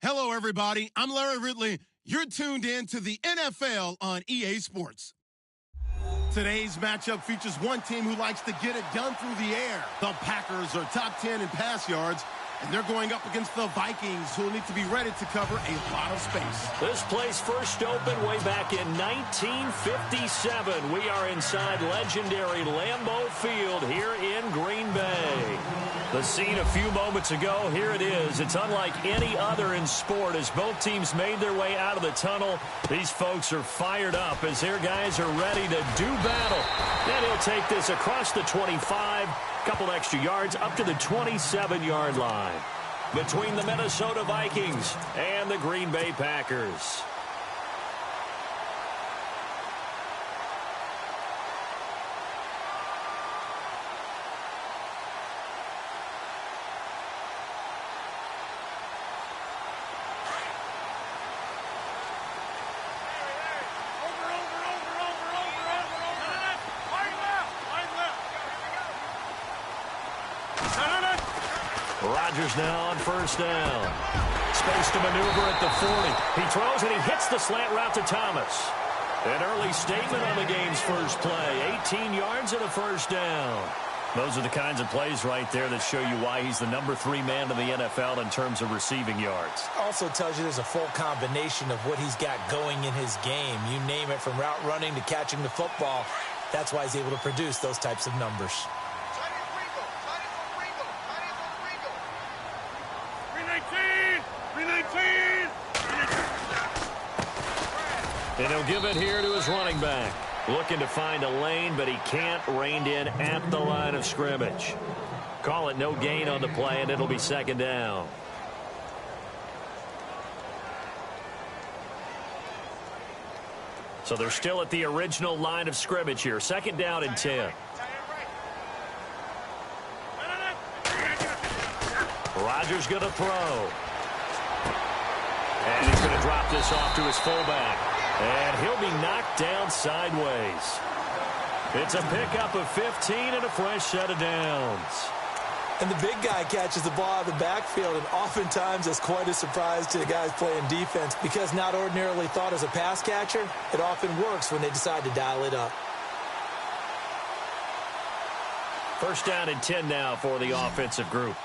Hello, everybody. I'm Larry Ridley. You're tuned in to the NFL on EA Sports. Today's matchup features one team who likes to get it done through the air. The Packers are top 10 in pass yards, and they're going up against the Vikings, who will need to be ready to cover a lot of space. This place first opened way back in 1957. We are inside legendary Lambeau Field here in Green Bay. The scene a few moments ago, here it is. It's unlike any other in sport as both teams made their way out of the tunnel. These folks are fired up as their guys are ready to do battle. And he'll take this across the 25, couple extra yards up to the 27-yard line between the Minnesota Vikings and the Green Bay Packers. Rodgers now on first down. Space to maneuver at the 40. He throws and he hits the slant route to Thomas. An early statement on the game's first play. 18 yards and a first down. Those are the kinds of plays right there that show you why he's the number 3 man in the NFL in terms of receiving yards. Also tells you there's a full combination of what he's got going in his game. You name it, from route running to catching the football. That's why he's able to produce those types of numbers. And he'll give it here to his running back. Looking to find a lane, but he can't. Reined in at the line of scrimmage. Call it no gain on the play, and it'll be second down. So they're still at the original line of scrimmage here. Second down and 10. Rodgers going to throw. And he's going to drop this off to his fullback. And he'll be knocked down sideways. It's a pickup of 15 and a fresh set of downs. And the big guy catches the ball out of the backfield, and oftentimes it's quite a surprise to the guys playing defense because not ordinarily thought as a pass catcher, it often works when they decide to dial it up. First down and 10 now for the offensive group.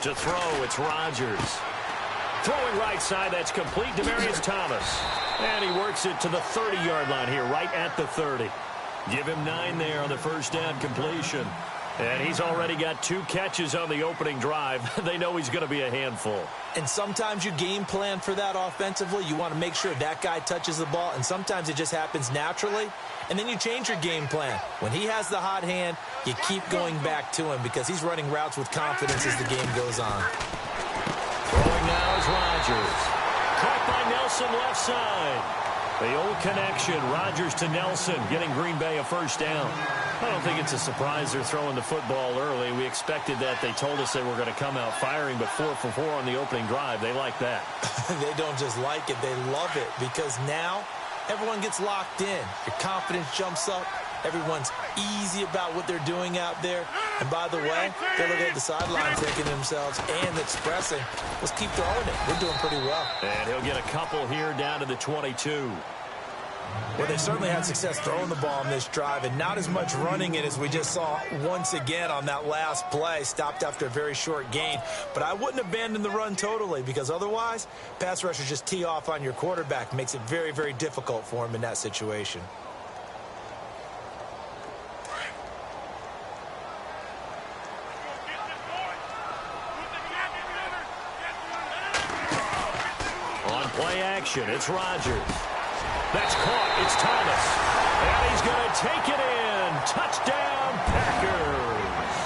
To throw, it's Rodgers. Throwing right side, that's complete. Demaryius Thomas. And he works it to the 30-yard line here, right at the 30. Give him 9 there on the first down completion. And he's already got 2 catches on the opening drive. They know he's going to be a handful. And sometimes you game plan for that offensively. You want to make sure that guy touches the ball, and sometimes it just happens naturally. And then you change your game plan. When he has the hot hand, you keep going back to him because he's running routes with confidence as the game goes on. Throwing now is Rodgers. Caught by Nelson left side. The old connection, Rodgers to Nelson, getting Green Bay a first down. I don't think it's a surprise they're throwing the football early. We expected that. They told us they were going to come out firing, but 4 for 4 on the opening drive. They like that. They don't just like it, they love it, because now everyone gets locked in. Your confidence jumps up. Everyone's easy about what they're doing out there. And by the way, they're looking at the sideline thinking to themselves and expressing, let's keep throwing it. We're doing pretty well. And he'll get a couple here down to the 22. Well, they certainly had success throwing the ball on this drive, and not as much running it as we just saw once again on that last play. Stopped after a very short gain. But I wouldn't abandon the run totally, because otherwise, pass rushers just tee off on your quarterback. Makes it very, very difficult for him in that situation. On play action, it's Rodgers. That's caught. It's Thomas. And he's going to take it in. Touchdown, Packers.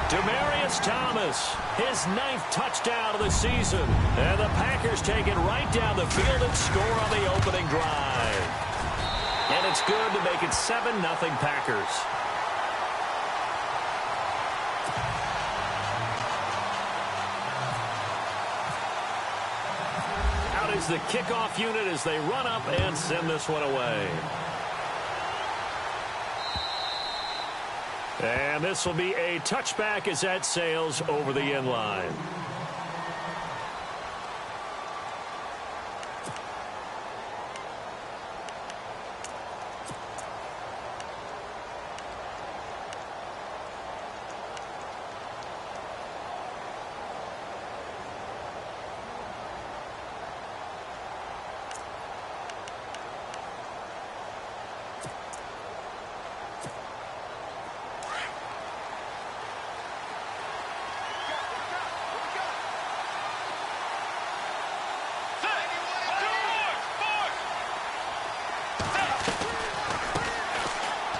Demaryius Thomas, his 9th touchdown of the season. And the Packers take it right down the field and score on the opening drive. And it's good to make it 7-0 Packers. Is the kickoff unit as they run up and send this one away. And this will be a touchback as that sails over the end line.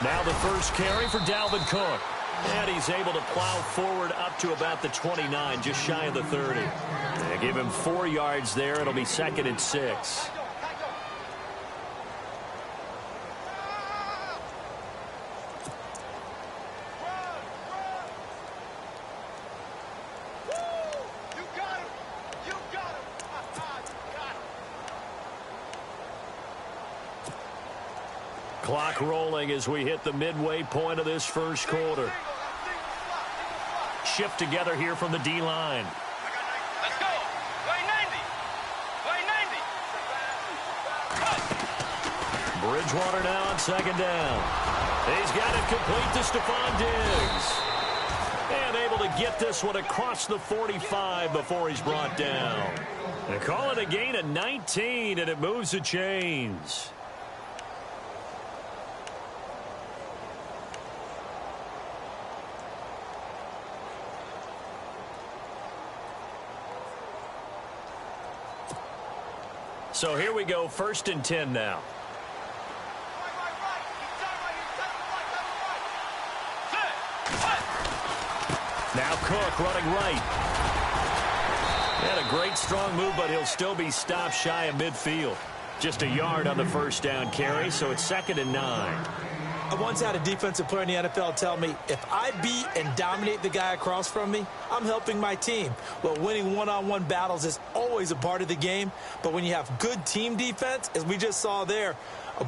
Now the first carry for Dalvin Cook. And he's able to plow forward up to about the 29, just shy of the 30. They give him 4 yards there. It'll be 2nd and 6. Clock rolling as we hit the midway point of this first quarter. Shift together here from the D-line. Let's go. Way 90. Way 90. Bridgewater now on 2nd down. He's got it complete to Stephon Diggs. And able to get this one across the 45 before he's brought down. They call it a gain of 19, and it moves the chains. So here we go, 1st and 10 now. Now Cook running right. Had a great strong move, but he'll still be stopped shy of midfield. Just a yard on the first down carry, so it's 2nd and 9. I once had a defensive player in the NFL tell me, if I beat and dominate the guy across from me, I'm helping my team. Well, winning one-on-one battles is always a part of the game, but when you have good team defense, as we just saw there,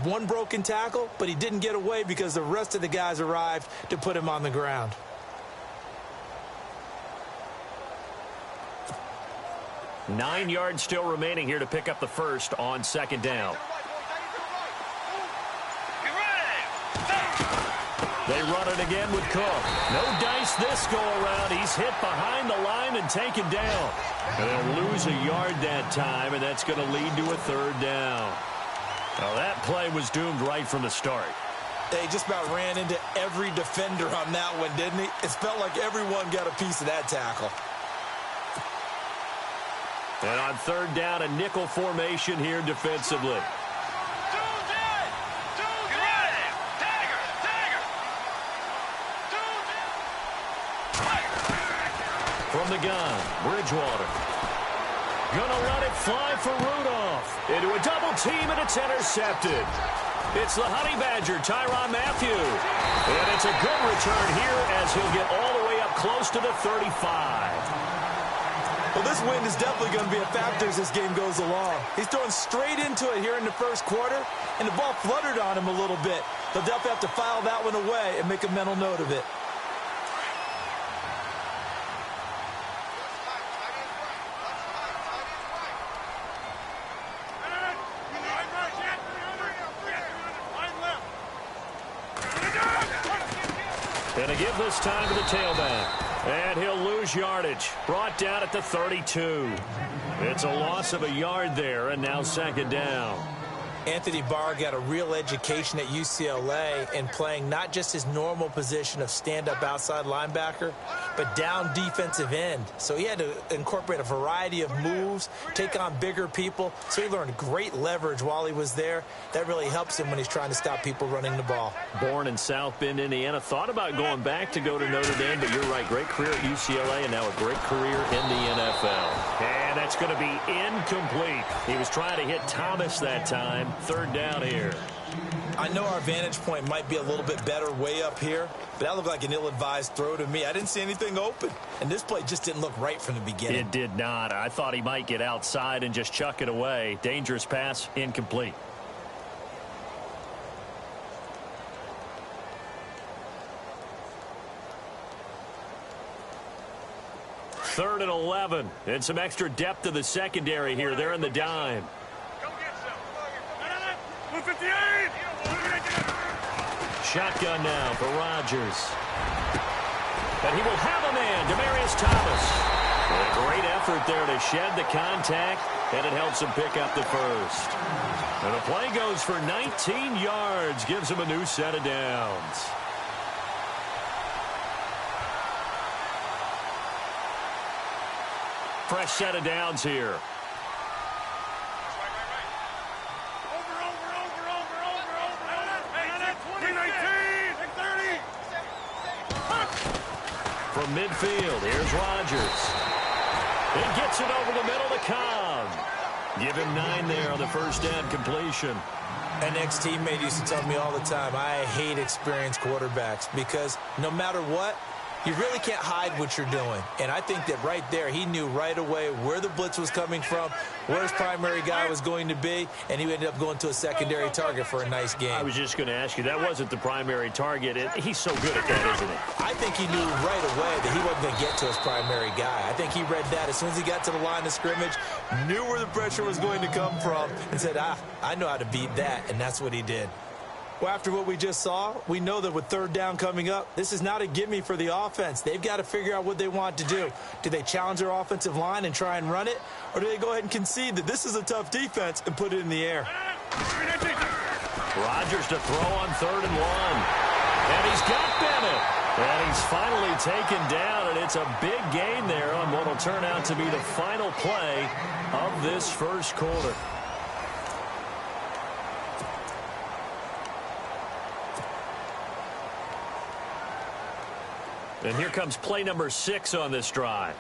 one broken tackle, but he didn't get away because the rest of the guys arrived to put him on the ground. Nine yards still remaining here to pick up the first on 2nd down. They run it again with Cook. No dice this go-around. He's hit behind the line and taken down. And they'll lose a yard that time, and that's going to lead to a 3rd down. Now, that play was doomed right from the start. They just about ran into every defender on that one, didn't he? It felt like everyone got a piece of that tackle. And on 3rd down, a nickel formation here defensively. From the gun, Bridgewater. Gonna let it fly for Rudolph. Into a double team, and it's intercepted. It's the Honey Badger, Tyrann Mathieu. And it's a good return here as he'll get all the way up close to the 35. Well, this wind is definitely going to be a factor as this game goes along. He's throwing straight into it here in the first quarter, and the ball fluttered on him a little bit. They'll definitely have to file that one away and make a mental note of it. And a give this time to the tailback. And he'll lose yardage. Brought down at the 32. It's a loss of a yard there, and now 2nd down. Anthony Barr got a real education at UCLA in playing not just his normal position of stand-up outside linebacker, but down defensive end. So he had to incorporate a variety of moves, take on bigger people. So he learned great leverage while he was there. That really helps him when he's trying to stop people running the ball. Born in South Bend, Indiana. Thought about going back to go to Notre Dame, but you're right. Great career at UCLA and now a great career in the NFL. And that's going to be incomplete. He was trying to hit Thomas that time. 3rd down here. I know our vantage point might be a little bit better way up here, but that looked like an ill-advised throw to me. I didn't see anything open, and this play just didn't look right from the beginning. It did not. I thought he might get outside and just chuck it away. Dangerous pass, incomplete. 3rd and 11. And some extra depth to the secondary here. They're in the dime. Shotgun now for Rodgers. And he will have a man, Demaryius Thomas. And a great effort there to shed the contact, and it helps him pick up the first. And the play goes for 19 yards, gives him a new set of downs. Fresh set of downs here. From midfield, here's Rodgers. He gets it over the middle to Cobb. Give him 9 there on the first down completion. An ex-teammate used to tell me all the time, I hate experienced quarterbacks because no matter what, you really can't hide what you're doing. And I think that right there, he knew right away where the blitz was coming from, where his primary guy was going to be, and he ended up going to a secondary target for a nice game. I was just going to ask you, that wasn't the primary target. He's so good at that, isn't he? I think he knew right away that he wasn't going to get to his primary guy. I think he read that as soon as he got to the line of scrimmage, knew where the pressure was going to come from, and said, I know how to beat that, and that's what he did. Well, after what we just saw, we know that with 3rd down coming up, this is not a gimme for the offense. They've got to figure out what they want to do. Do they challenge their offensive line and try and run it? Or do they go ahead and concede that this is a tough defense and put it in the air? Rodgers to throw on 3rd and 1. And he's got Bennett. And he's finally taken down, and it's a big gain there on what will turn out to be the final play of this first quarter. And here comes play number 6 on this drive.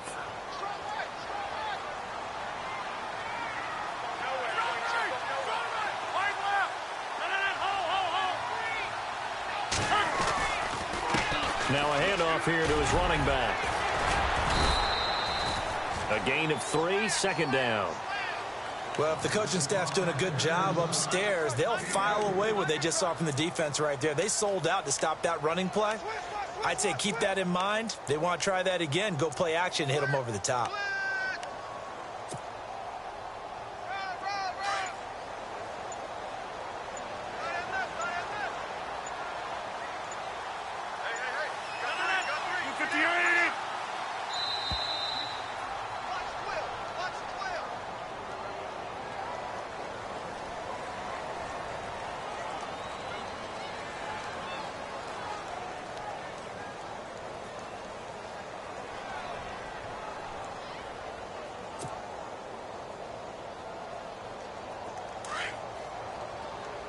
Now a handoff here to his running back. A gain of 3, 2nd down. Well, if the coaching staff's doing a good job upstairs, they'll file away what they just saw from the defense right there. They sold out to stop that running play. I'd say keep that in mind. They want to try that again. Go play action, hit them over the top.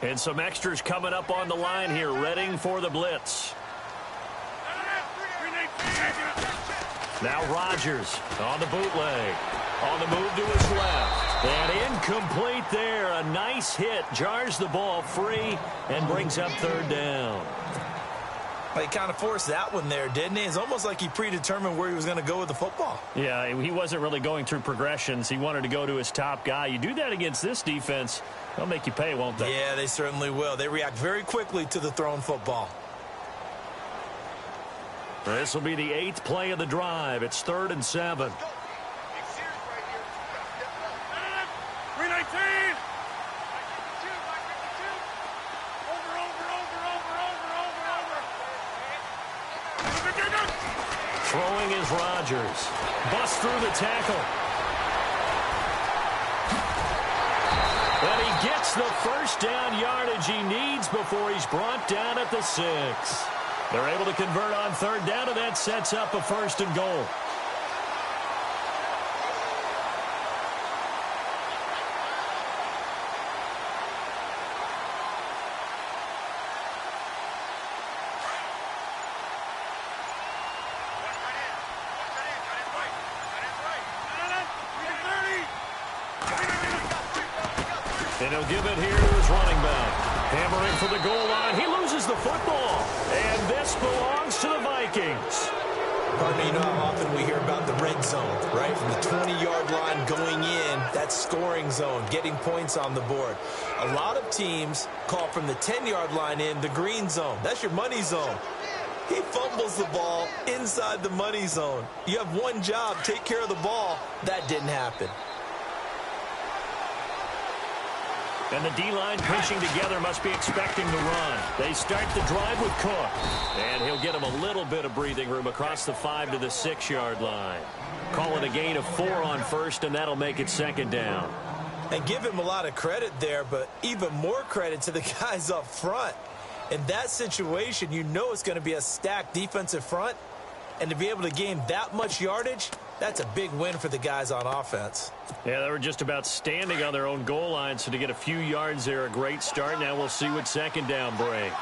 And some extras coming up on the line here, readying for the blitz. Now Rodgers on the bootleg. On the move to his left. And incomplete there. A nice hit. Jars the ball free and brings up 3rd down. Well, he kind of forced that one there, didn't he? It's almost like he predetermined where he was going to go with the football. Yeah, he wasn't really going through progressions. He wanted to go to his top guy. You do that against this defense, they'll make you pay, won't they? Yeah, they certainly will. They react very quickly to the thrown football. This will be the 8th play of the drive. It's 3rd and 7. Throwing is Rodgers. Busts through the tackle. And he gets the first down yardage he needs before he's brought down at the 6. They're able to convert on 3rd down, and that sets up a 1st and goal. And he'll give it here to his running back. Hammering for the goal line. He loses the football. And this belongs to the Vikings. Partner, you know how often we hear about the red zone, right? From the 20-yard line going in, that's scoring zone, getting points on the board. A lot of teams call from the 10-yard line in the green zone. That's your money zone. He fumbles the ball inside the money zone. You have one job, take care of the ball. That didn't happen. And the D-line pinching together must be expecting the run. They start the drive with Cook. And he'll get him a little bit of breathing room across the 5 to the 6-yard line. Call it a gain of 4 on first, and that'll make it second down. And give him a lot of credit there, but even more credit to the guys up front. In that situation, you know it's going to be a stacked defensive front. And to be able to gain that much yardage, that's a big win for the guys on offense. Yeah, they were just about standing on their own goal line, so to get a few yards there, a great start. Now we'll see what second down brings.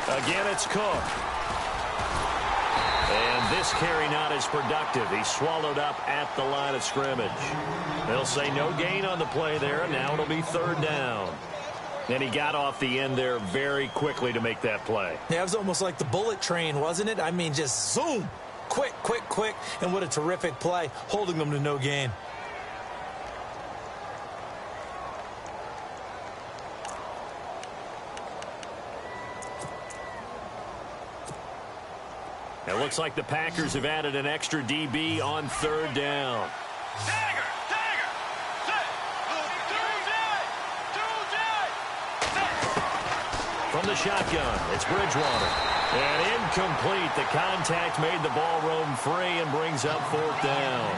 Again, it's Cook. And this carry not as productive. He's swallowed up at the line of scrimmage. They'll say no gain on the play there, and now it'll be third down. And he got off the end there very quickly to make that play. Yeah, it was almost like the bullet train, wasn't it? I mean, just zoom. Quick, quick, quick. And what a terrific play, holding them to no gain. It looks like the Packers have added an extra DB on third down. From the shotgun, it's Bridgewater. And incomplete. The contact made the ball roam free and brings up fourth down.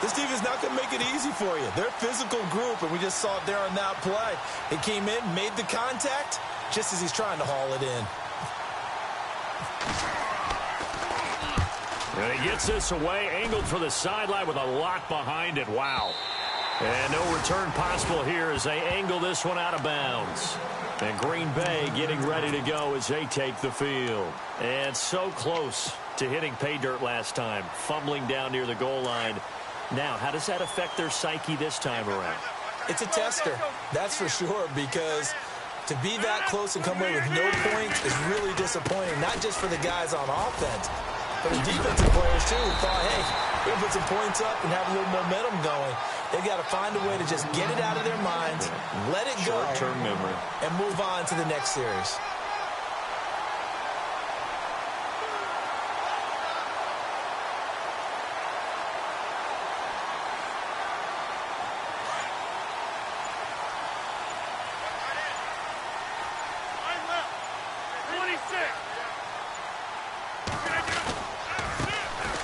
This team is not going to make it easy for you. They're a physical group, and we just saw it there on that play. He came in, made the contact, just as he's trying to haul it in. And he gets this away, angled for the sideline with a lot behind it. Wow. And no return possible here as they angle this one out of bounds. And Green Bay getting ready to go as they take the field. And so close to hitting pay dirt last time, fumbling down near the goal line. Now, how does that affect their psyche this time around? It's a tester, that's for sure, because to be that close and come away with no points is really disappointing, not just for the guys on offense, but the defensive players, too, who thought, hey, we're going to put some points up and have a little momentum going. They've got to find a way to just get it out of their minds, let it go, short-term memory, and move on to the next series.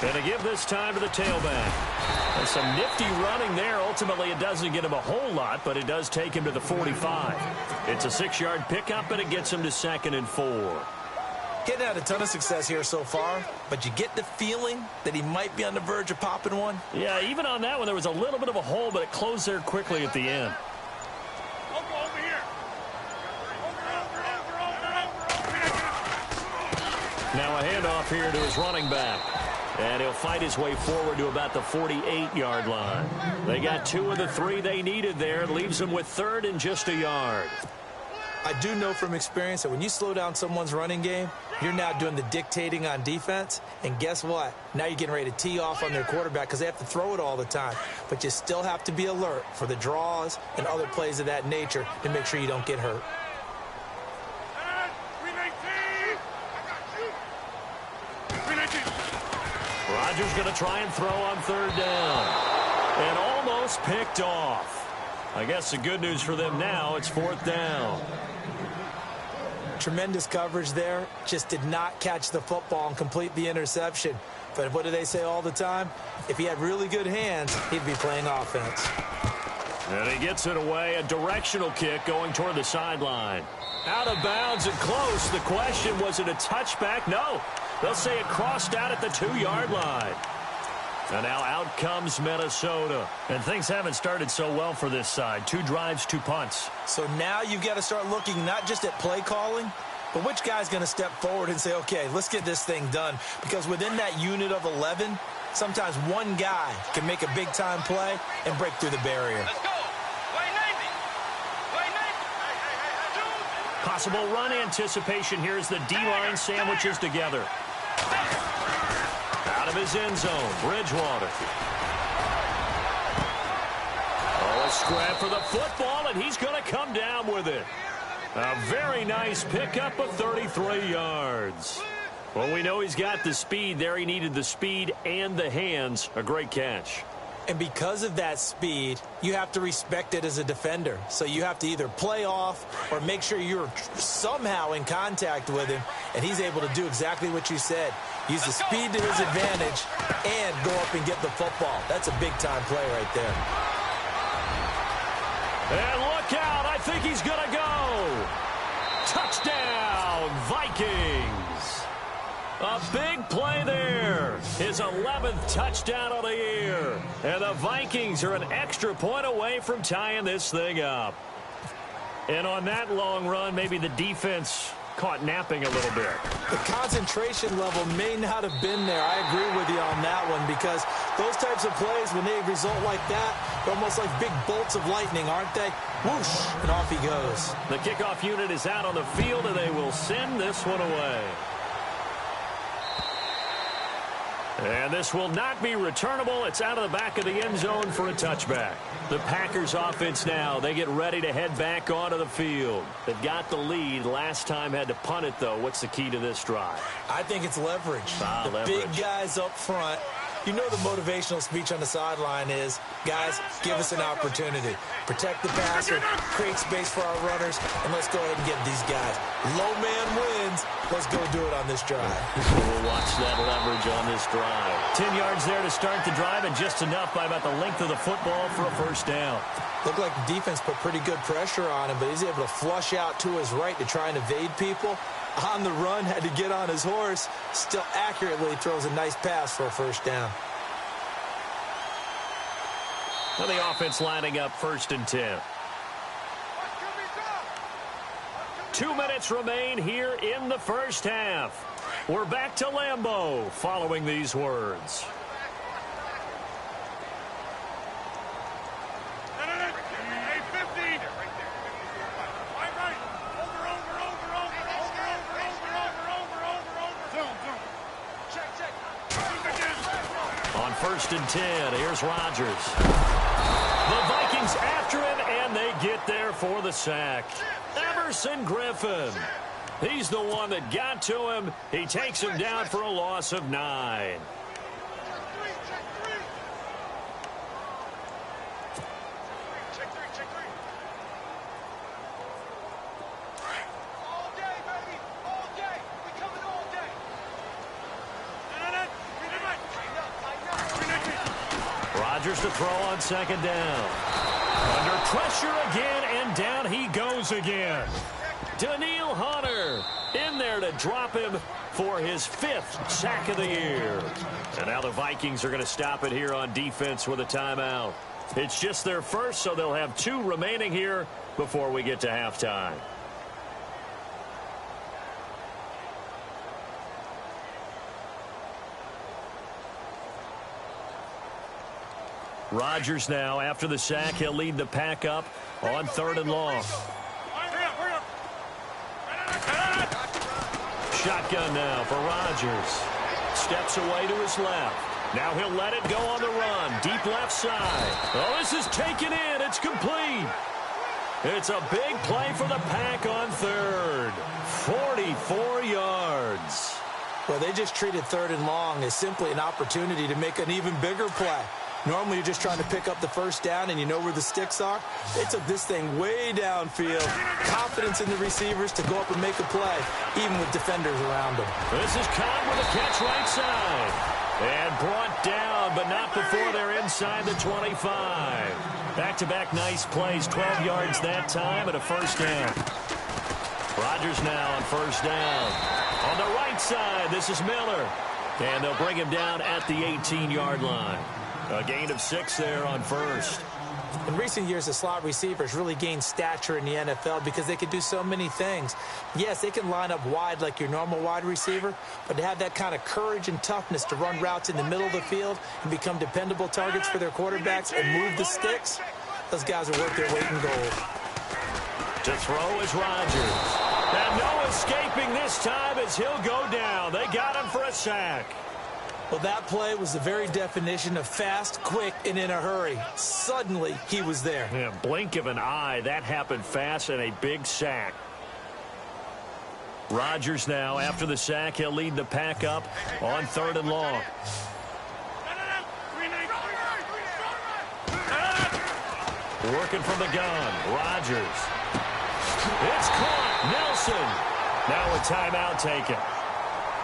And to give this time to the tailback. And some nifty running there. Ultimately, it doesn't get him a whole lot, but it does take him to the 45. It's a 6-yard pickup, and it gets him to 2nd and 4. Getting had a ton of success here so far, but you get the feeling that he might be on the verge of popping one. Yeah, even on that one, there was a little bit of a hole, but it closed there quickly at the end. Now a handoff here to his running back. And he'll fight his way forward to about the 48-yard line. They got 2 of the 3 they needed there. Leaves them with 3rd and just a yard. I do know from experience that when you slow down someone's running game, you're now doing the dictating on defense. And guess what? Now you're getting ready to tee off on their quarterback because they have to throw it all the time. But you still have to be alert for the draws and other plays of that nature to make sure you don't get hurt. Rodgers going to try and throw on 3rd down. And almost picked off. I guess the good news for them now, it's 4th down. Tremendous coverage there. Just did not catch the football and complete the interception. But what do they say all the time? If he had really good hands, he'd be playing offense. And he gets it away. A directional kick going toward the sideline. Out of bounds and close. The question, was it a touchback? No. They'll say it crossed out at the 2-yard line. And now out comes Minnesota. And things haven't started so well for this side. 2 drives, 2 punts. So now you've got to start looking not just at play calling, but which guy's going to step forward and say, okay, let's get this thing done. Because within that unit of 11, sometimes one guy can make a big-time play and break through the barrier. Let's go. Way 90. Way 90. Possible run anticipation here as the D-line sandwiches together. Out of his end zone, Bridgewater. Oh, a scrap for the football, and he's going to come down with it. A very nice pickup of 33 yards. Well, we know he's got the speed there. He needed the speed and the hands. A great catch. And because of that speed, you have to respect it as a defender. So you have to either play off or make sure you're somehow in contact with him, and he's able to do exactly what you said. Use the speed to his advantage and go up and get the football. That's a big-time play right there. And look out. I think he's going to go. Touchdown, Vikings. A big play there. His 11th touchdown of the year. And the Vikings are an extra point away from tying this thing up. And on that long run, maybe the defense caught napping a little bit. The concentration level may not have been there. I agree with you on that one, because those types of plays, when they result like that, they're almost like big bolts of lightning, aren't they? Whoosh, and off he goes. The kickoff unit is out on the field, and they will send this one away. And this will not be returnable. It's out of the back of the end zone for a touchback. The Packers offense now, they get ready to head back onto the field. They've got the lead. Last time had to punt it, though. What's the key to this drive? I think it's leverage. Leverage. Big guys up front. You know the motivational speech on the sideline is, guys, give us an opportunity. Protect the passer, create space for our runners, and let's go ahead and get these guys. Low man wins. Let's go do it on this drive. We'll watch that leverage on this drive. 10 yards there to start the drive, and just enough by about the length of the football for a first down. Looked like the defense put pretty good pressure on him, but he's able to flush out to his right to try and evade people. On the run, had to get on his horse. Still accurately throws a nice pass for a first down. Well, the offense lining up 1st and 10. 2 minutes remain here in the first half. We're back to Lambeau following these words. On 1st and 10, here's Rodgers. The Vikings after him, and they get there for the sack. Everson Griffin. He's the one that got to him. He takes him down for a loss of 9. Rodgers to throw on 2nd down. Under pressure again, and down he goes again. Danielle Hunter in there to drop him for his 5th sack of the year. And now the Vikings are going to stop it here on defense with a timeout. It's just their first, so they'll have 2 remaining here before we get to halftime. Rodgers now, after the sack, he'll lead the pack up on 3rd and long. Shotgun now for Rodgers. Steps away to his left. Now he'll let it go on the run. Deep left side. Oh, this is taken in. It's complete. It's a big play for the pack on 3rd. 44 yards. Well, they just treated 3rd and long as simply an opportunity to make an even bigger play. Normally, you're just trying to pick up the first down, and you know where the sticks are. They took this thing way downfield. Confidence in the receivers to go up and make a play, even with defenders around them. This is Cobb with a catch right side. And brought down, but not before they're inside the 25. Back-to-back nice plays, 12 yards that time, and a first down. Rodgers now on 1st down. On the right side, this is Miller. And they'll bring him down at the 18-yard line. A gain of 6 there on 1st. In recent years, the slot receivers really gained stature in the NFL because they can do so many things. Yes, they can line up wide like your normal wide receiver, but to have that kind of courage and toughness to run routes in the middle of the field and become dependable targets for their quarterbacks and move the sticks, those guys are worth their weight in gold. To throw is Rodgers. And no escaping this time as he'll go down. They got him for a sack. Well, that play was the very definition of fast, quick, and in a hurry. Suddenly, he was there. Yeah, blink of an eye. That happened fast and a big sack. Rodgers now, after the sack, he'll lead the pack up on 3rd and long. Working from the gun, Rodgers. It's caught, Nelson. Now a timeout taken.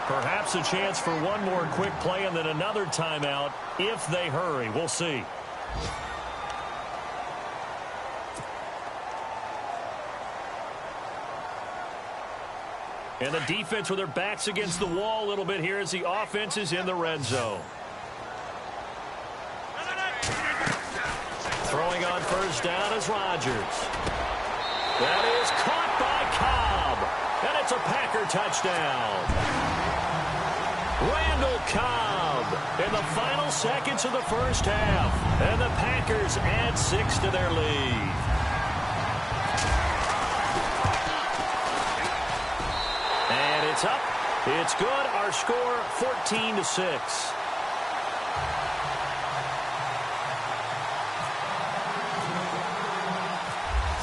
Perhaps a chance for one more quick play and then another timeout if they hurry. We'll see. And the defense with their backs against the wall a little bit here as the offense is in the red zone. Throwing on 1st down is Rodgers. That is caught by Cobb. And it's a Packer touchdown. Randall Cobb in the final seconds of the first half. And the Packers add 6 to their lead. And it's up. It's good. Our score 14-6.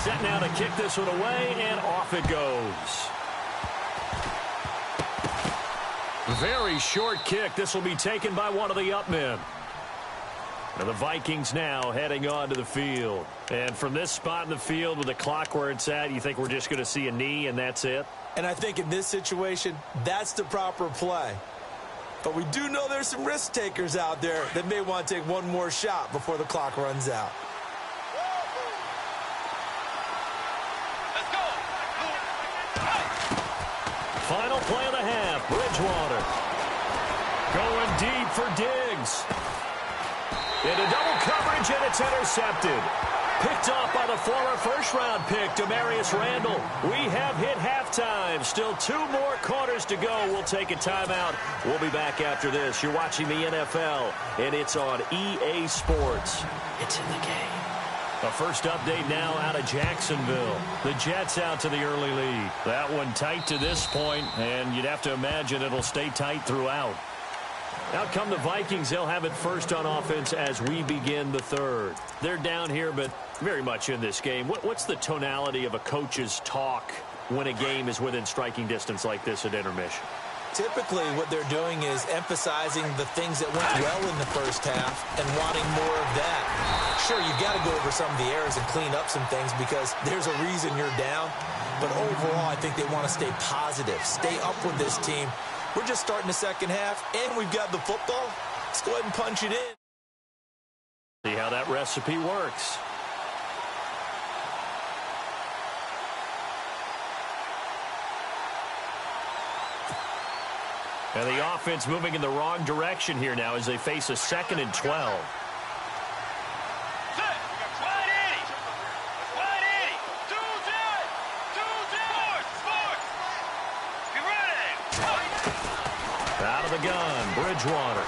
Set now to kick this one away, and off it goes. Very short kick. This will be taken by one of the up men. And the Vikings now heading onto the field. And from this spot in the field with the clock where it's at, you think we're just going to see a knee and that's it? And I think in this situation, that's the proper play. But we do know there's some risk takers out there that may want to take one more shot before the clock runs out. Final play of the half, Bridgewater. Going deep for Diggs. Into double coverage, and it's intercepted. Picked off by the former first-round pick, Demarius Randall. We have hit halftime. Still 2 more quarters to go. We'll take a timeout. We'll be back after this. You're watching the NFL, and it's on EA Sports. It's in the game. A first update now out of Jacksonville. The Jets out to the early lead. That one tight to this point, and you'd have to imagine it'll stay tight throughout. Out come the Vikings. They'll have it first on offense as we begin the 3rd. They're down here, but very much in this game. What's the tonality of a coach's talk when a game is within striking distance like this at intermission? Typically, what they're doing is emphasizing the things that went well in the first half and wanting more of that. Sure, you've got to go over some of the errors and clean up some things because there's a reason you're down. But overall, I think they want to stay positive, stay up with this team. We're just starting the second half, and we've got the football. Let's go ahead and punch it in. See how that recipe works. And the offense moving in the wrong direction here now as they face a 2nd and 12. Out of the gun, Bridgewater.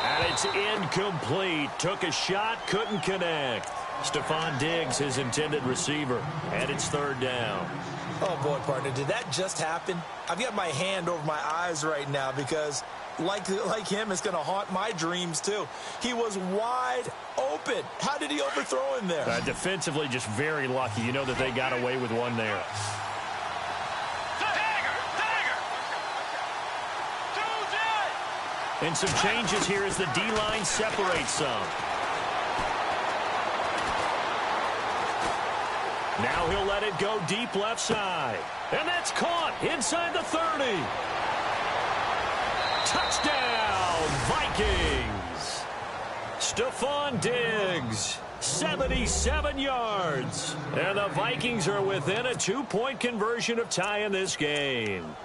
And it's incomplete. Took a shot, couldn't connect. Stephon Diggs, his intended receiver. And it's 3rd down. Oh, boy, partner, did that just happen? I've got my hand over my eyes right now because, like him, it's going to haunt my dreams, too. He was wide open. How did he overthrow him there? Defensively, just very lucky. You know that they got away with one there. And some changes here as the D-line separates some. Now he'll let it go deep left side. And that's caught inside the 30. Touchdown, Vikings. Stephon Diggs, 77 yards. And the Vikings are within a 2-point conversion of tying this game.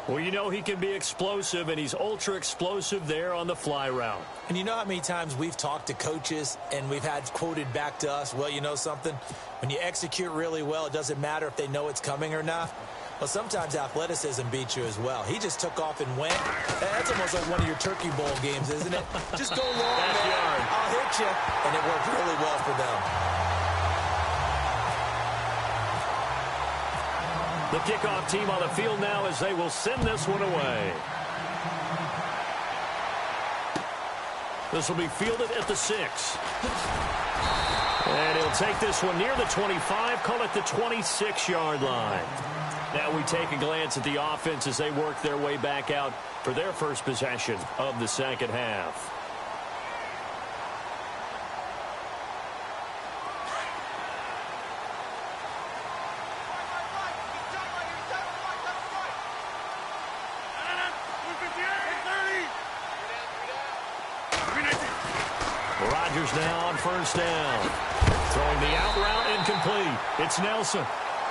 Well, you know he can be explosive, and he's ultra-explosive there on the fly route. And you know how many times we've talked to coaches and we've had quoted back to us, well, you know something? When you execute really well, it doesn't matter if they know it's coming or not. Well, sometimes athleticism beats you as well. He just took off and went. That's almost like one of your Turkey Bowl games, isn't it? Just go long, man. I'll hit you. And it worked really well for them. The kickoff team on the field now as they will send this one away. This will be fielded at the 6. And he'll take this one near the 25, call it the 26-yard line. Now we take a glance at the offense as they work their way back out for their first possession of the second half. Rodgers now on first down. Throwing the out route incomplete. It's Nelson.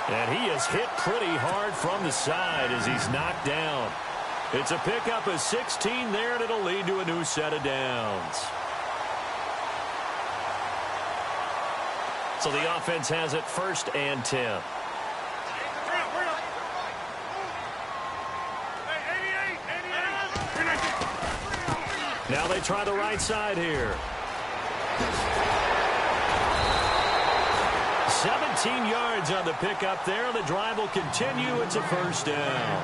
And he is hit pretty hard from the side as he's knocked down. It's a pickup of 16 there, and it'll lead to a new set of downs. So the offense has it 1st and 10. Now they try the right side here. 17 yards on the pickup there. The drive will continue. It's a first down.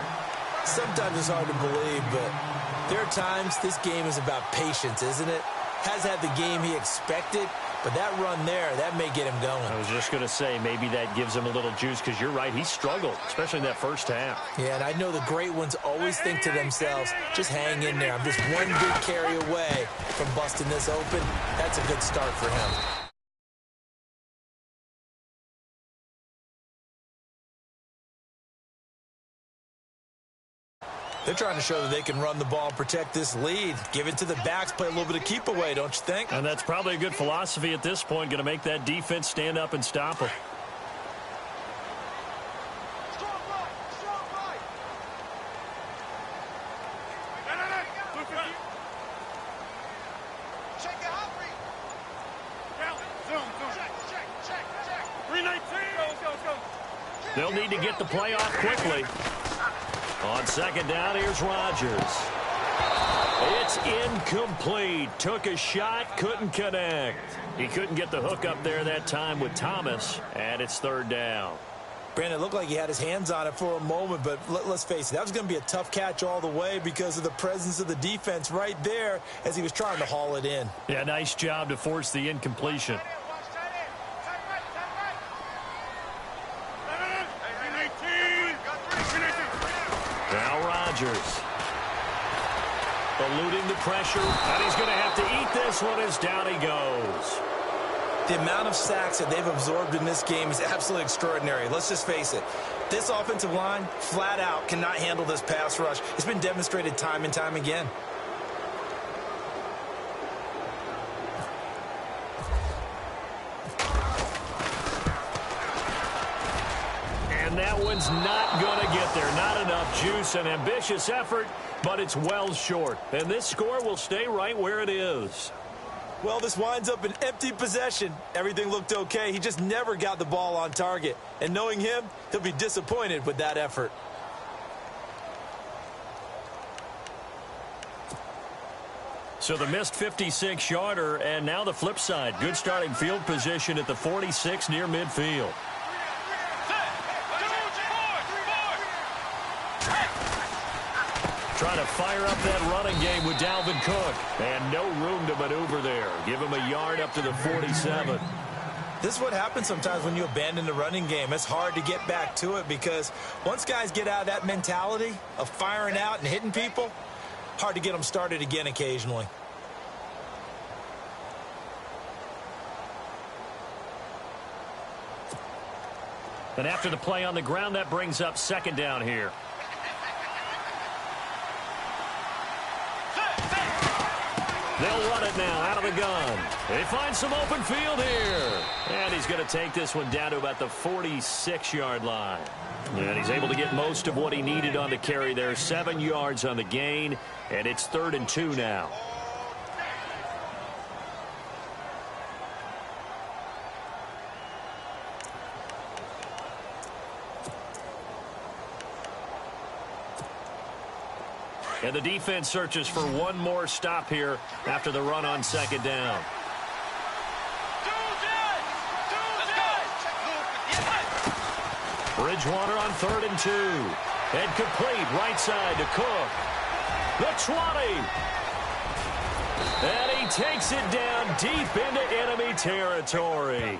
Sometimes it's hard to believe, but there are times this game is about patience, isn't it? Has had the game he expected, but that run there, that may get him going. I was just going to say, maybe that gives him a little juice because you're right. He struggled, especially in that first half. Yeah, and I know the great ones always think to themselves, just hang in there. I'm just one good carry away from busting this open. That's a good start for him. They're trying to show that they can run the ball and protect this lead. Give it to the backs, play a little bit of keep away, don't you think? And that's probably a good philosophy at this point, going to make that defense stand up and stop them. They'll need to get the play off quickly. On second down, here's Rodgers. It's incomplete. Took a shot, couldn't connect. He couldn't get the hook up there that time with Thomas, and it's 3rd down. Brandon, it looked like he had his hands on it for a moment, but let's face it, that was going to be a tough catch all the way because of the presence of the defense right there as he was trying to haul it in. Yeah, nice job to force the incompletion. Now Rodgers. Eluding the pressure, and he's going to have to eat this one as down he goes. The amount of sacks that they've absorbed in this game is absolutely extraordinary. Let's just face it. This offensive line, flat out, cannot handle this pass rush. It's been demonstrated time and time again. And that one's not going to get there. Not enough juice. An ambitious effort, but it's well short. And this score will stay right where it is. Well, this winds up an empty possession. Everything looked okay. He just never got the ball on target. And knowing him, he'll be disappointed with that effort. So the missed 56-yarder, and now the flip side. Good starting field position at the 46 near midfield. Trying to fire up that running game with Dalvin Cook. And no room to maneuver there. Give him a yard up to the 47. This is what happens sometimes when you abandon the running game. It's hard to get back to it because once guys get out of that mentality of firing out and hitting people, hard to get them started again occasionally. And after the play on the ground, that brings up second down here. They'll run it now out of the gun. They find some open field here. And he's going to take this one down to about the 46-yard line. And he's able to get most of what he needed on the carry there. 7 yards on the gain. And it's 3rd and 2 now. And the defense searches for one more stop here after the run on second down. Bridgewater on 3rd and 2. And complete right side to Cook. The 20. And he takes it down deep into enemy territory.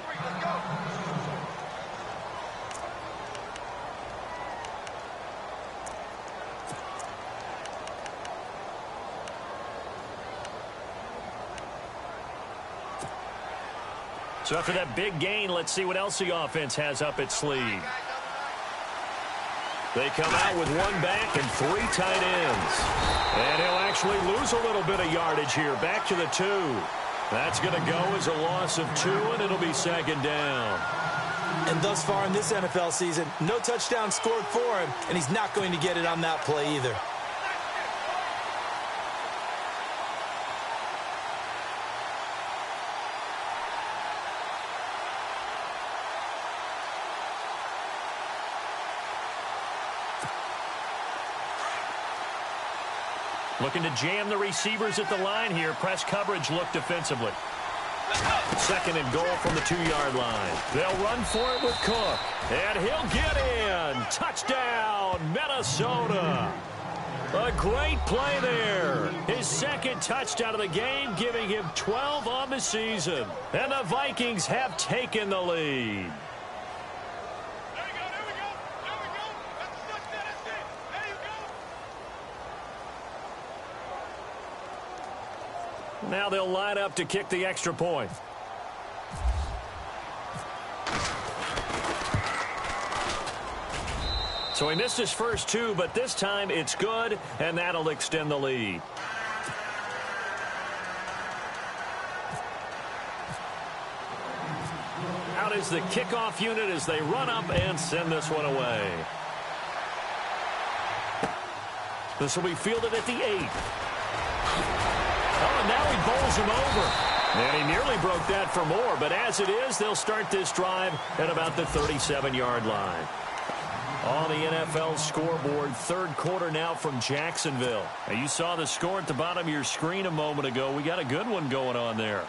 So after that big gain, let's see what else the offense has up its sleeve. They come out with one back and 3 tight ends. And he'll actually lose a little bit of yardage here. Back to the 2. That's going to go as a loss of 2, and it'll be 2nd down. And thus far in this NFL season, no touchdown scored for him, and he's not going to get it on that play either. Looking to jam the receivers at the line here. Press coverage look defensively. 2nd and goal from the 2-yard line. They'll run for it with Cook. And he'll get in. Touchdown, Minnesota. A great play there. His 2nd touchdown of the game, giving him 12 on the season. And the Vikings have taken the lead. Now they'll line up to kick the extra point. So he missed his first 2, but this time it's good, and that'll extend the lead. Out is the kickoff unit as they run up and send this one away. This will be fielded at the 8. Oh, and now he bowls him over. And he nearly broke that for more, but as it is, they'll start this drive at about the 37-yard line. On the NFL scoreboard, 3rd quarter now from Jacksonville. Now, you saw the score at the bottom of your screen a moment ago. We got a good one going on there.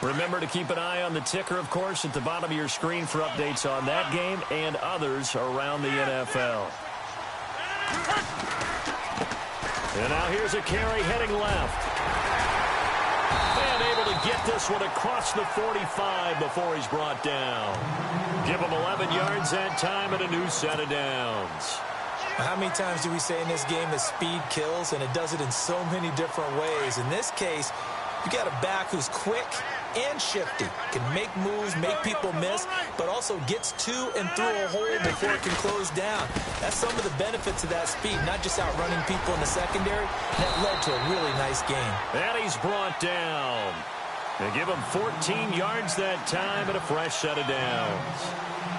Remember to keep an eye on the ticker, of course, at the bottom of your screen for updates on that game and others around the NFL. And now here's a carry heading left. And able to get this one across the 45 before he's brought down. Give him 11 yards that time and a new set of downs. How many times do we say in this game that speed kills, and it does it in so many different ways? In this case, you got a back who's quick and shifty, can make moves, make people miss, but also gets to and through a hole before it can close down. That's some of the benefits of that speed, not just outrunning people in the secondary. That led to a really nice game. And he's brought down. They give him 14 yards that time and a fresh set of downs.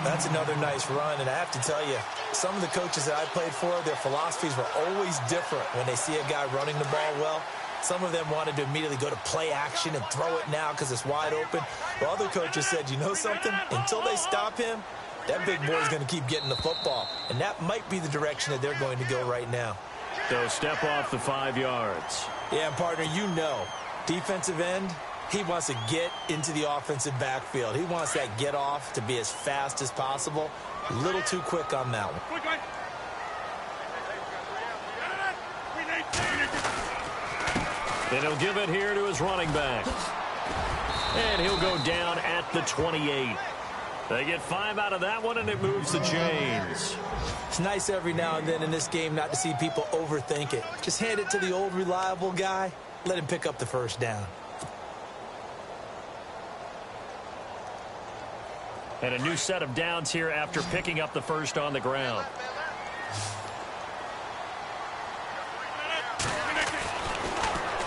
That's another nice run, and I have to tell you, some of the coaches that I played for, their philosophies were always different when they see a guy running the ball well. Some of them wanted to immediately go to play action and throw it now because it's wide open. While other coaches said, you know something? Until they stop him, that big boy is going to keep getting the football. And that might be the direction that they're going to go right now. They'll step off the 5 yards. Yeah, and partner, you know, defensive end, he wants to get into the offensive backfield. He wants that get off to be as fast as possible. A little too quick on that one. And he'll give it here to his running back. And he'll go down at the 28. They get 5 out of that one, and it moves the chains. It's nice every now and then in this game not to see people overthink it. Just hand it to the old reliable guy. Let him pick up the first down. And a new set of downs here after picking up the first on the ground.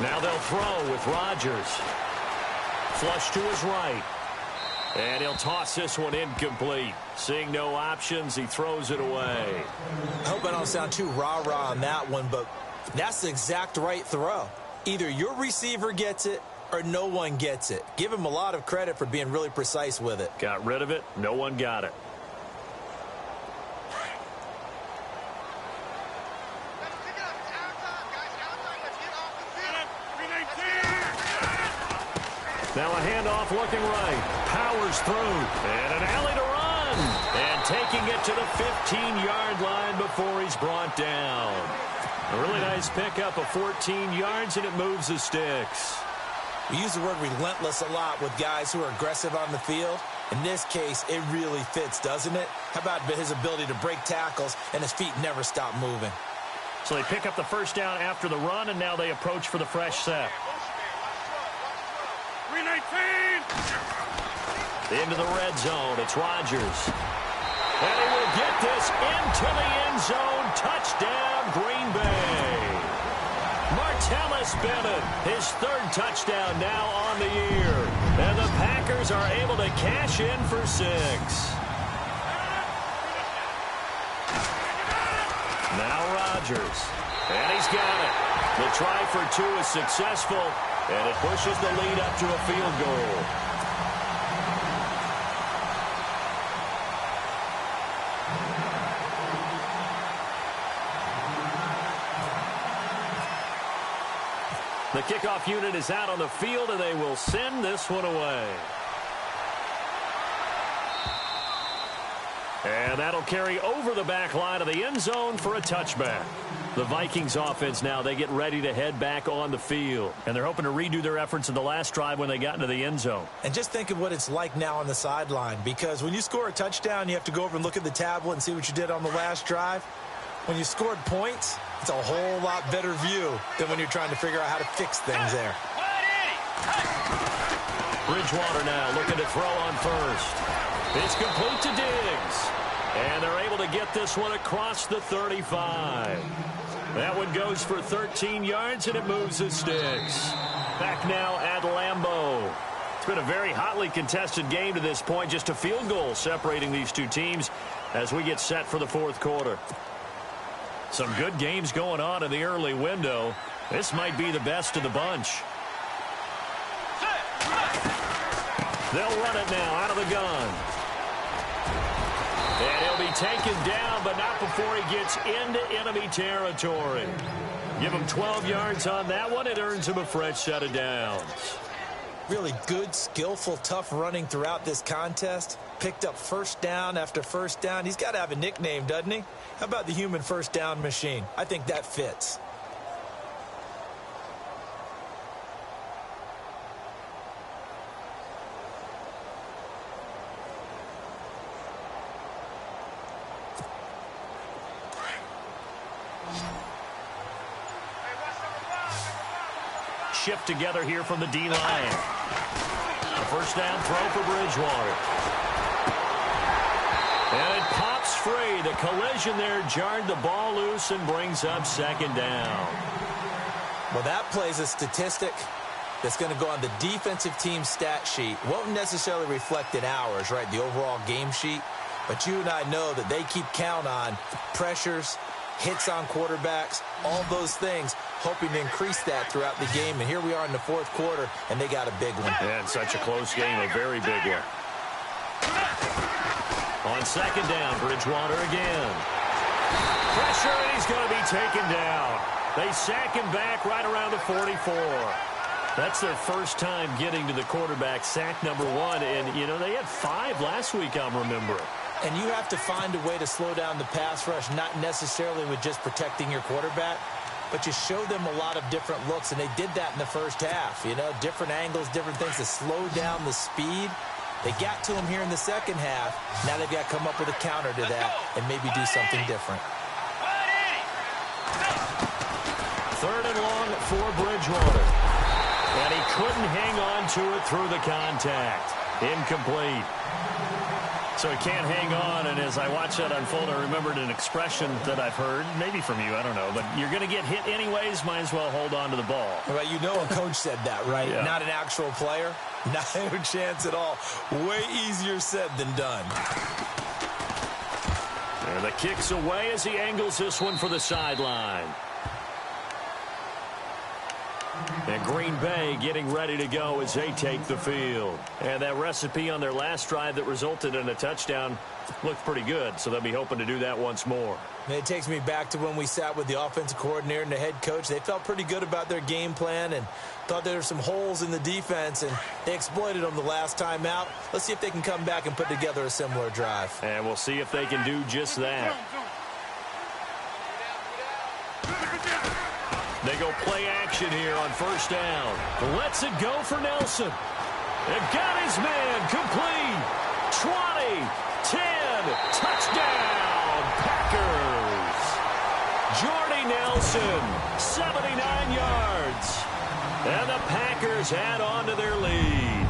Now they'll throw with Rodgers. Flush to his right. And he'll toss this one incomplete. Seeing no options, he throws it away. I hope I don't sound too rah-rah on that one, but that's the exact right throw. Either your receiver gets it or no one gets it. Give him a lot of credit for being really precise with it. Got rid of it. No one got it. Now a handoff looking right. Powers through. And an alley to run. And taking it to the 15-yard line before he's brought down. A really nice pickup of 14 yards, and it moves the sticks. We use the word relentless a lot with guys who are aggressive on the field. In this case, it really fits, doesn't it? How about his ability to break tackles and his feet never stop moving? So they pick up the first down after the run, and now they approach for the fresh set. 319. Into the red zone. It's Rodgers. And he will get this into the end zone. Touchdown, Green Bay. Martellus Bennett, his third touchdown now on the year. And the Packers are able to cash in for 6. Now Rodgers. And he's got it. The try for 2 is successful, and it pushes the lead up to a field goal. The kickoff unit is out on the field, and they will send this one away. And that'll carry over the back line of the end zone for a touchback. The Vikings offense now, they get ready to head back on the field. And they're hoping to redo their efforts in the last drive when they got into the end zone. And just think of what it's like now on the sideline, because when you score a touchdown, you have to go over and look at the tablet and see what you did on the last drive. When you scored points, it's a whole lot better view than when you're trying to figure out how to fix things there. Bridgewater now looking to throw on first. It's complete to Diggs. And they're able to get this one across the 35. That one goes for 13 yards, and it moves the sticks. Back now at Lambeau. It's been a very hotly contested game to this point. Just a field goal separating these two teams as we get set for the fourth quarter. Some good games going on in the early window. This might be the best of the bunch. They'll run it now out of the gun. And he'll be taken down, but not before he gets into enemy territory. Give him 12 yards on that one. It earns him a fresh set of downs. Really good, skillful, tough running throughout this contest. Picked up first down after first down. He's got to have a nickname, doesn't he? How about the human first down machine? I think that fits. Shift together here from the D-line. A first down throw for Bridgewater. And it pops free. The collision there jarred the ball loose and brings up second down. Well, that plays a statistic that's going to go on the defensive team stat sheet. Won't necessarily reflect in ours, right, the overall game sheet. But you and I know that they keep count on pressures, hits on quarterbacks, all those things, hoping to increase that throughout the game. And here we are in the fourth quarter, and they got a big one. And such a close game, a very big one. On second down, Bridgewater again. Pressure, and he's going to be taken down. They sack him back right around the 44. That's their first time getting to the quarterback, sack number 1. And, you know, they had 5 last week, I'm remembering. And you have to find a way to slow down the pass rush, not necessarily with just protecting your quarterback, but you show them a lot of different looks, and they did that in the first half. You know, different angles, different things to slow down the speed. They got to him here in the second half. Now they've got to come up with a counter to that and maybe do something different. Third and long for Bridgewater. And he couldn't hang on to it through the contact. Incomplete. So he can't hang on, and as I watched that unfold, I remembered an expression that I've heard, maybe from you, I don't know, but you're going to get hit anyways, might as well hold on to the ball. Well, you know a coach said that, right? Yeah. Not an actual player. No chance at all. Way easier said than done. And the kick's away as he angles this one for the sideline. And Green Bay getting ready to go as they take the field. And that recipe on their last drive that resulted in a touchdown looked pretty good, so they'll be hoping to do that once more. And it takes me back to when we sat with the offensive coordinator and the head coach. They felt pretty good about their game plan and thought there were some holes in the defense, and they exploited them the last time out. Let's see if they can come back and put together a similar drive. And we'll see if they can do just that. They go play action here on first down. Lets it go for Nelson. And got his man complete. 20, 10, touchdown, Packers. Jordy Nelson, 79 yards. And the Packers add on to their lead.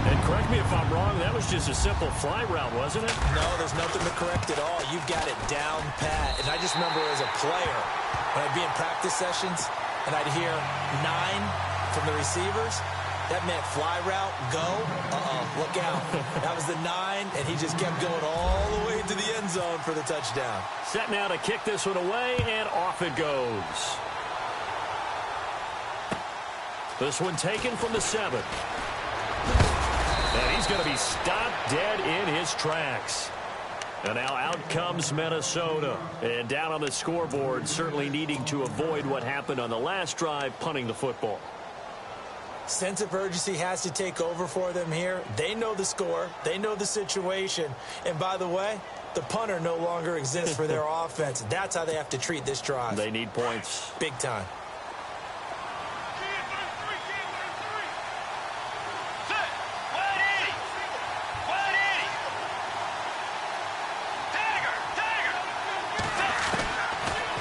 And correct me if I'm wrong, that was just a simple fly route, wasn't it? No, there's nothing to correct at all. You've got it down pat. And I just remember as a player, when I'd be in practice sessions, and I'd hear 9 from the receivers, that meant fly route, go, look out. That was the 9, and he just kept going all the way to the end zone for the touchdown. Set now to kick this one away, and off it goes. This one taken from the 7. And he's going to be stopped dead in his tracks. And now out comes Minnesota. And down on the scoreboard, certainly needing to avoid what happened on the last drive, punting the football. Sense of urgency has to take over for them here. They know the score. They know the situation. And by the way, the punter no longer exists for their offense. That's how they have to treat this drive. They need points. Big time.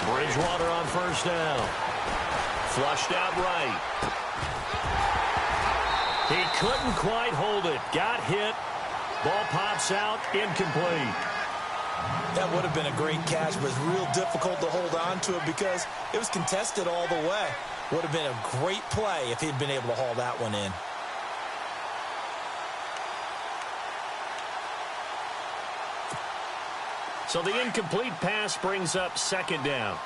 Bridgewater on first down. Flushed out right. He couldn't quite hold it. Got hit. Ball pops out. Incomplete. That would have been a great catch, but it's real difficult to hold on to it because it was contested all the way. Would have been a great play if he'd been able to haul that one in. So the incomplete pass brings up second down.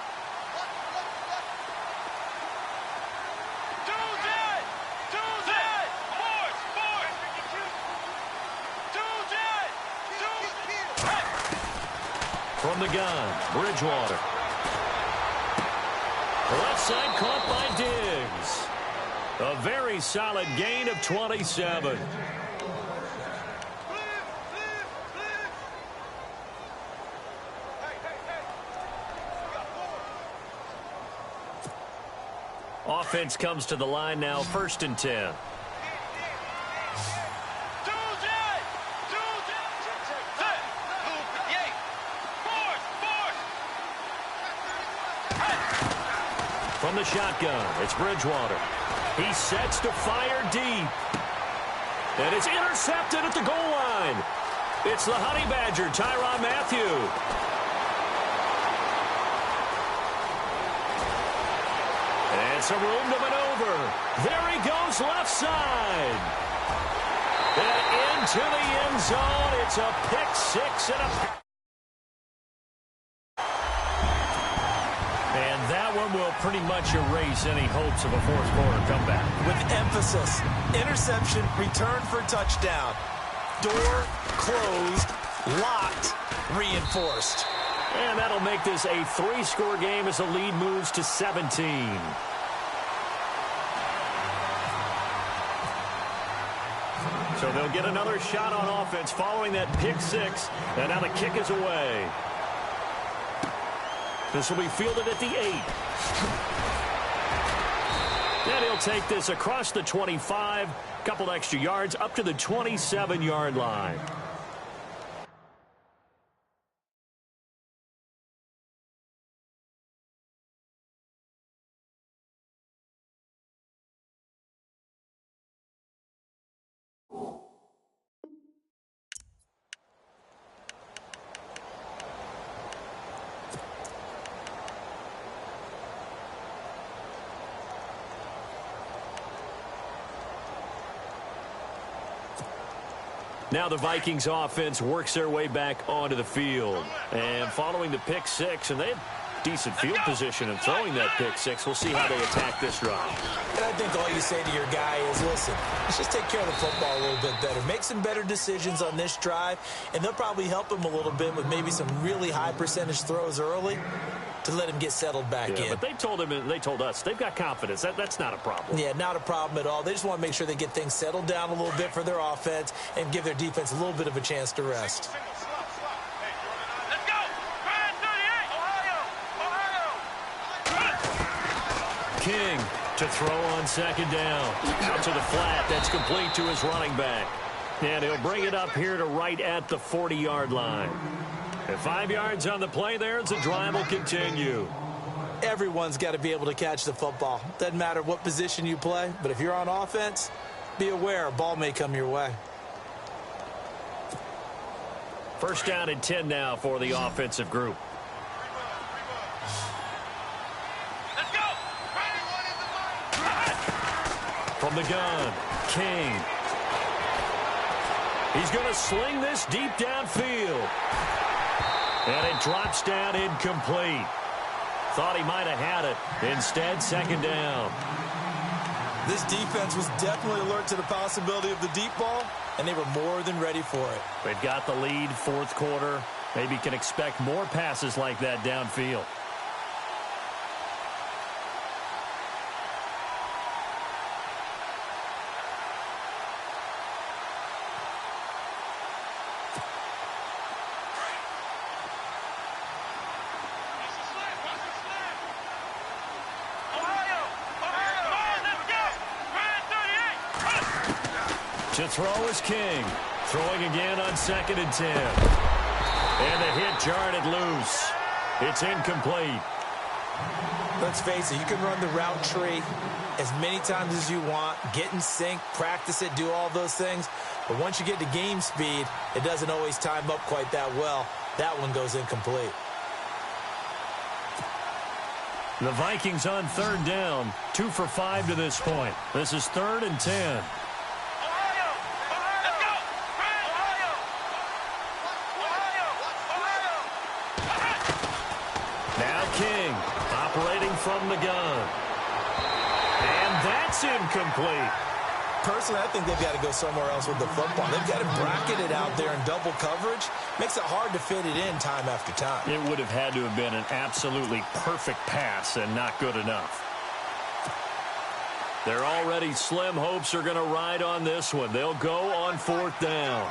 From the gun, Bridgewater. Left side caught by Diggs. A very solid gain of 27. Offense comes to the line now, 1st and 10. From the shotgun, it's Bridgewater. He sets to fire deep. And it's intercepted at the goal line. It's the Honey Badger, Tyrann Mathieu. And some room to maneuver. There he goes, left side. And into the end zone. It's a pick six and a... And that one will pretty much erase any hopes of a fourth-quarter comeback. With emphasis, interception, return for touchdown. Door closed, locked, reinforced. And that'll make this a 3-score game as the lead moves to 17. So they'll get another shot on offense following that pick six. And now the kick is away. This will be fielded at the 8. And he'll take this across the 25, couple extra yards up to the 27-yard line. Now the Vikings offense works their way back onto the field. And following the pick six, and they have decent field position in throwing that pick six. We'll see how they attack this drive. And I think all you say to your guy is, listen, let's just take care of the football a little bit better. Make some better decisions on this drive, and they'll probably help him a little bit with maybe some really high percentage throws early to let him get settled back in. But they told him, and they told us, they've got confidence. That's not a problem. Yeah, not a problem at all. They just want to make sure they get things settled down a little bit for their offense and give their defense a little bit of a chance to rest. King to throw on second down. Out to the flat. That's complete to his running back. And he'll bring it up here to right at the 40-yard line. And 5 yards on the play there as the drive will continue. Everyone's got to be able to catch the football. Doesn't matter what position you play, but if you're on offense, be aware a ball may come your way. First down and 10 now for the offensive group. Let's go. From the gun, King. He's going to sling this deep downfield. And it drops down incomplete. Thought he might have had it. Instead, second down. This defense was definitely alert to the possibility of the deep ball, and they were more than ready for it. They've got the lead, fourth quarter. Maybe can expect more passes like that downfield. To throw is King. Throwing again on second and 10. And the hit jarred it loose. It's incomplete. Let's face it, you can run the route tree as many times as you want, get in sync, practice it, do all those things. But once you get to game speed, it doesn't always time up quite that well. That one goes incomplete. The Vikings on third down. 2 for 5 to this point. This is 3rd and 10. King operating from the gun. And that's incomplete. Personally, I think they've got to go somewhere else with the football. They've got to bracket it out there in double coverage. Makes it hard to fit it in time after time. It would have had to have been an absolutely perfect pass and not good enough. Their already slim hopes are going to ride on this one. They'll go on 4th down.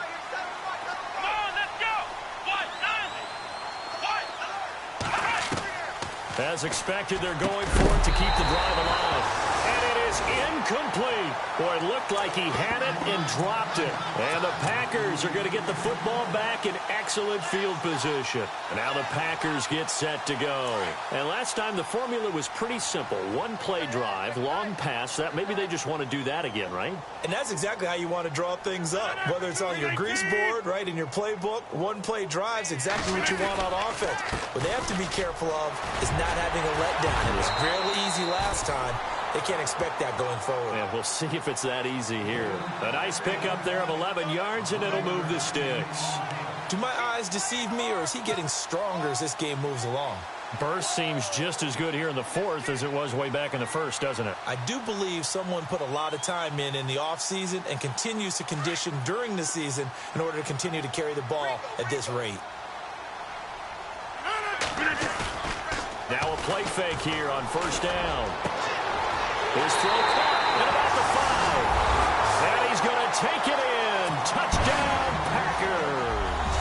As expected, they're going for it to keep the drive alive. And it is incomplete. Boy, it looked like he had it and dropped it. And the Packers are going to get the football back in excellent field position. And now the Packers get set to go. And last time, the formula was pretty simple. One play drive, long pass. That maybe they just want to do that again, right? And that's exactly how you want to draw things up. Whether it's on your grease board, right, in your playbook, one play drive's exactly what you want on offense. What they have to be careful of is not having a letdown. It was real easy last time. They can't expect that going forward. Yeah, we'll see if it's that easy here. A nice pickup there of 11 yards, and it'll move the sticks. Do my eyes deceive me, or is he getting stronger as this game moves along? Burst seems just as good here in the 4th as it was way back in the 1st, doesn't it? I do believe someone put a lot of time in the offseason and continues to condition during the season in order to continue to carry the ball at this rate. Now a play fake here on 1st down. His throw caught at about the 5. And he's going to take it in. Touchdown, Packers.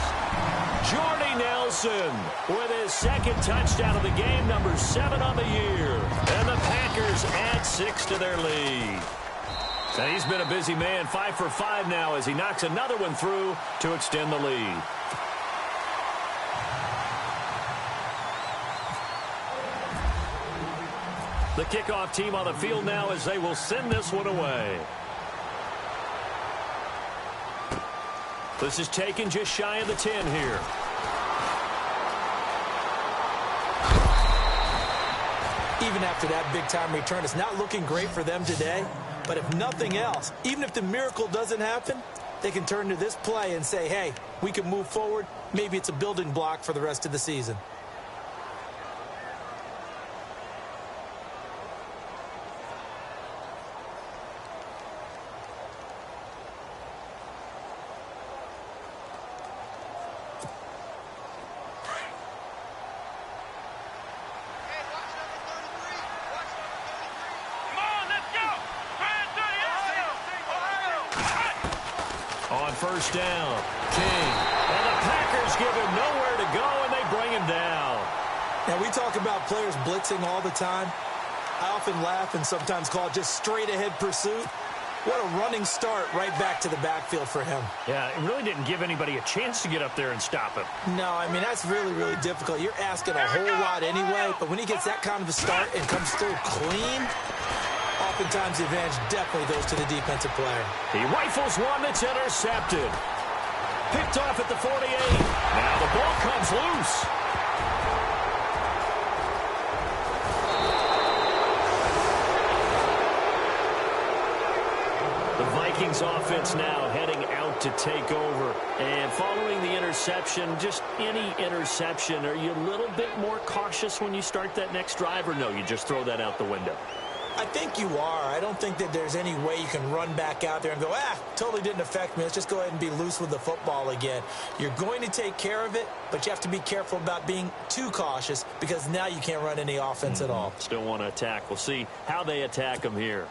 Jordy Nelson with his 2nd touchdown of the game, number 7 on the year. And the Packers add 6 to their lead. And he's been a busy man, 5 for 5 now as he knocks another one through to extend the lead. The kickoff team on the field now as they will send this one away. This is taken just shy of the 10 here. Even after that big-time return, it's not looking great for them today. But if nothing else, even if the miracle doesn't happen, they can turn to this play and say, hey, we can move forward. Maybe it's a building block for the rest of the season. On 1st down, King. And the Packers give him nowhere to go, and they bring him down. Now, we talk about players blitzing all the time. I often laugh and sometimes call it just straight-ahead pursuit. What a running start right back to the backfield for him. Yeah, it really didn't give anybody a chance to get up there and stop him. No, I mean, that's really, really difficult. You're asking a whole lot anyway, but when he gets that kind of a start and comes through clean, oftentimes the advantage definitely goes to the defensive player. He rifles one that's intercepted. Picked off at the 48. Now the ball comes loose. The Vikings offense now heading out to take over. And following the interception, just any interception, are you a little bit more cautious when you start that next drive, or no, you just throw that out the window? I think you are. I don't think that there's any way you can run back out there and go, totally didn't affect me. Let's just go ahead and be loose with the football again. You're going to take care of it, but you have to be careful about being too cautious because now you can't run any offense at all. Still want to attack. We'll see how they attack them here.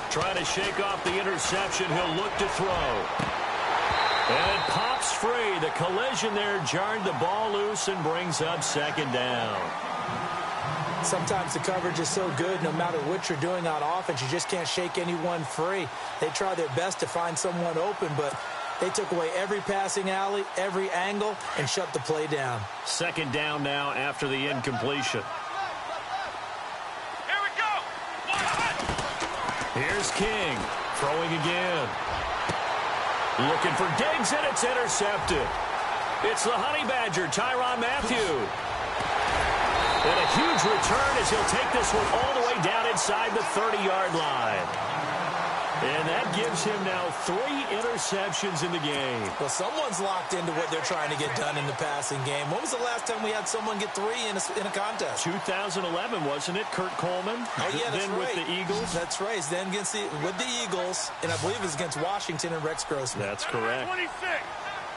Trying to shake off the interception. He'll look to throw. And it pops free. The collision there jarred the ball loose and brings up second down. Sometimes the coverage is so good, no matter what you're doing on offense, you just can't shake anyone free. They try their best to find someone open, but they took away every passing alley, every angle, and shut the play down. Second down now after the incompletion. Here's King, throwing again. Looking for Diggs, and it's intercepted. It's the Honey Badger, Tyrann Mathieu. And a huge return as he'll take this one all the way down inside the 30-yard line. And that gives him now 3 interceptions in the game. Well, someone's locked into what they're trying to get done in the passing game. When was the last time we had someone get 3 in a contest? 2011, wasn't it? Kurt Coleman. Oh, yeah, that's then right. with the Eagles. That's right. Then with the Eagles, and I believe it was against Washington and Rex Grossman. That's correct. 26.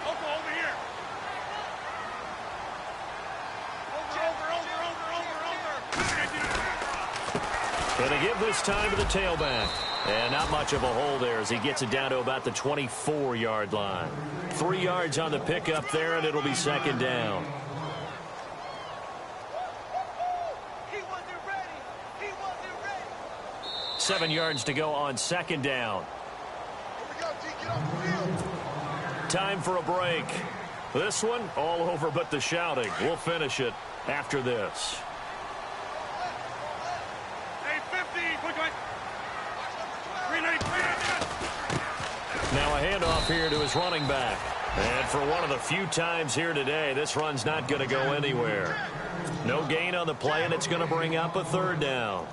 Over here. Going to give this time to the tailback. And not much of a hole there as he gets it down to about the 24-yard line. 3 yards on the pickup there, and it'll be second down. He wasn't ready. He wasn't ready. 7 yards to go on second down. Here we go, T. Get off the field. Time for a break. This one, all over but the shouting. We'll finish it after this. Now a handoff here to his running back. And for one of the few times here today, this run's not going to go anywhere. No gain on the play, and it's going to bring up a third down.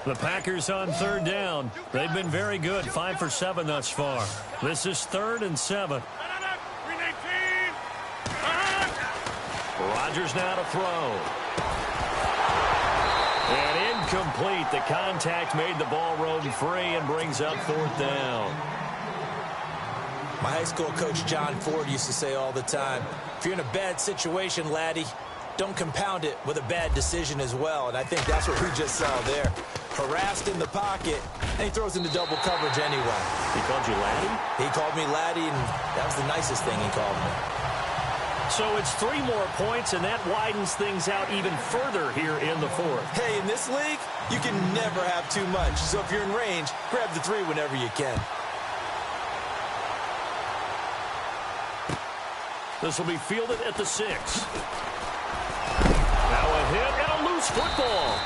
The Packers on third down. They've been very good, 5 for 7 thus far. This is 3rd and 7. Rodgers now to throw. And incomplete. The contact made the ball roll free and brings up 4th down. My high school coach, John Ford, used to say all the time, if you're in a bad situation, laddie, don't compound it with a bad decision as well. And I think that's what we just saw there. Harassed in the pocket, and he throws into double coverage anyway. He called you laddie? He called me laddie, and that was the nicest thing he called me. So it's 3 more points, and that widens things out even further here in the 4th. Hey, in this league, you can never have too much. So if you're in range, grab the 3 whenever you can. This will be fielded at the 6. Now a hit and a loose football.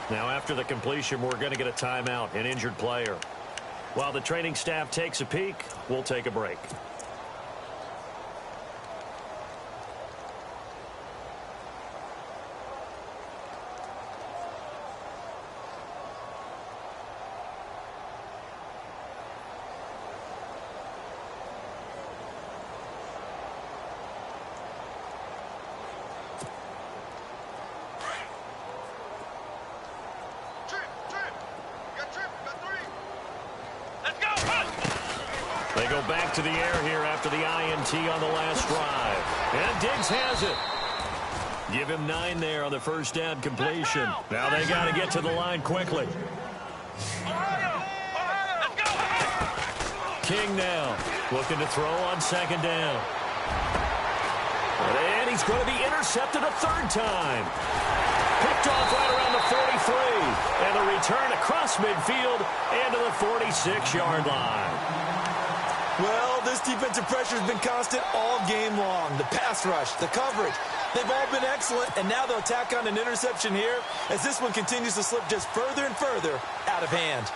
Now after the completion, we're going to get a timeout, an injured player. While the training staff takes a peek, we'll take a break. They go back to the air here after the INT on the last drive. And Diggs has it. Give him 9 there on the first down completion. Now they got to get to the line quickly. King now looking to throw on second down. And he's going to be intercepted a third time. Picked off right around the 43. And a return across midfield and to the 46-yard line. Well, this defensive pressure has been constant all game long. The pass rush, the coverage, they've all been excellent, and now they'll tack on an interception here as this one continues to slip just further and further out of hand.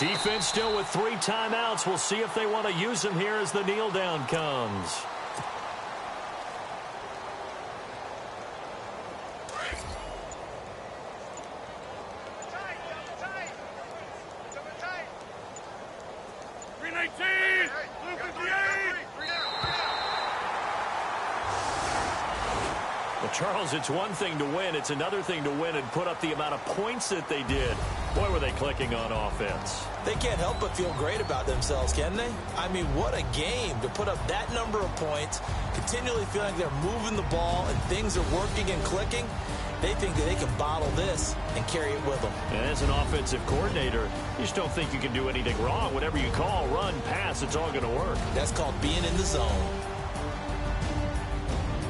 Defense still with 3 timeouts. We'll see if they want to use them here as the kneel down comes. Charles, it's one thing to win. It's another thing to win and put up the amount of points that they did. Boy, were they clicking on offense. They can't help but feel great about themselves, can they? I mean, what a game to put up that number of points, continually feeling like they're moving the ball and things are working and clicking. They think that they can bottle this and carry it with them. And as an offensive coordinator, you just don't think you can do anything wrong. Whatever you call, run, pass, it's all going to work. That's called being in the zone.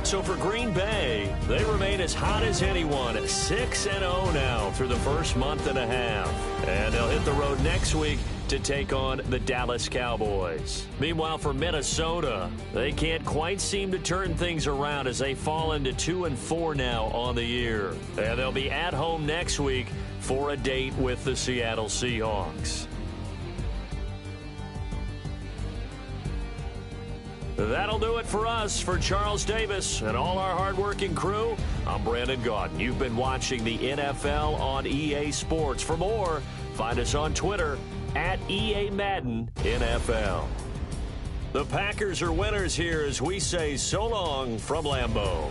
So for Green Bay, they remain as hot as anyone at 6-0 now through the first month and a half. And they'll hit the road next week to take on the Dallas Cowboys. Meanwhile, for Minnesota, they can't quite seem to turn things around as they fall into 2-4 now on the year. And they'll be at home next week for a date with the Seattle Seahawks. That'll do it for us. For Charles Davis and all our hardworking crew, I'm Brandon Gaudin. You've been watching the NFL on EA Sports. For more, find us on Twitter at EA Madden NFL. The Packers are winners here as we say so long from Lambeau.